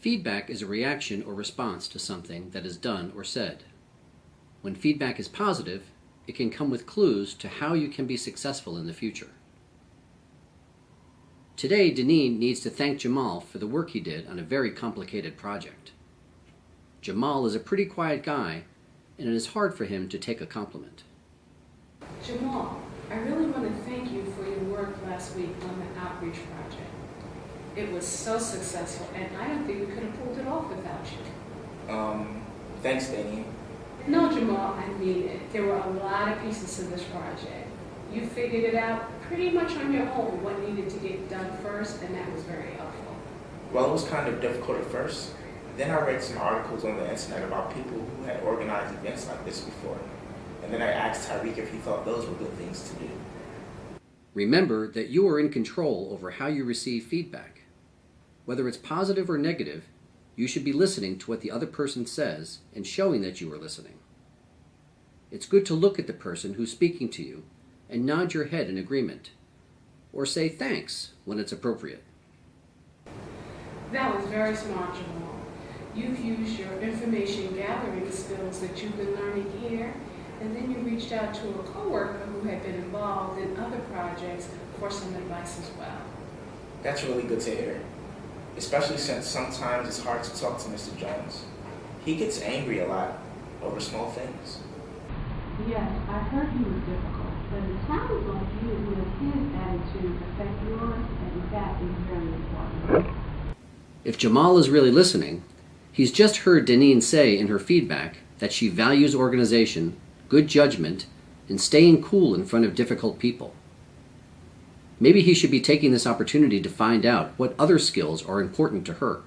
Feedback is a reaction or response to something that is done or said. When feedback is positive, it can come with clues to how you can be successful in the future. Today, Deneen needs to thank Jamal for the work he did on a very complicated project. Jamal is a pretty quiet guy, and it is hard for him to take a compliment. Jamal, I really want to thank you for your work last week on the outreach project. It was so successful, and I don't think we could have pulled it off without you. Thanks, Danny. No, Jamal, I mean it. There were a lot of pieces to this project. You figured it out pretty much on your own, what needed to get done first, and that was very helpful. Well, it was kind of difficult at first. Then I read some articles on the internet about people who had organized events like this before. And then I asked Tyreek if he thought those were good things to do. Remember that you are in control over how you receive feedback. Whether it's positive or negative, you should be listening to what the other person says and showing that you are listening. It's good to look at the person who's speaking to you and nod your head in agreement, or say thanks when it's appropriate. That was very smart, Jamal. You've used your information gathering skills that you've been learning here, and then you reached out to a coworker who had been involved in other projects for some advice as well. That's really good to hear, especially since sometimes it's hard to talk to Mr. Jones. He gets angry a lot over small things. Yes, I heard he was difficult, but it sounds like you let his attitude affect yours, and that is very important. If Jamal is really listening, he's just heard Deneen say in her feedback that she values organization, good judgment, and staying cool in front of difficult people. Maybe he should be taking this opportunity to find out what other skills are important to her.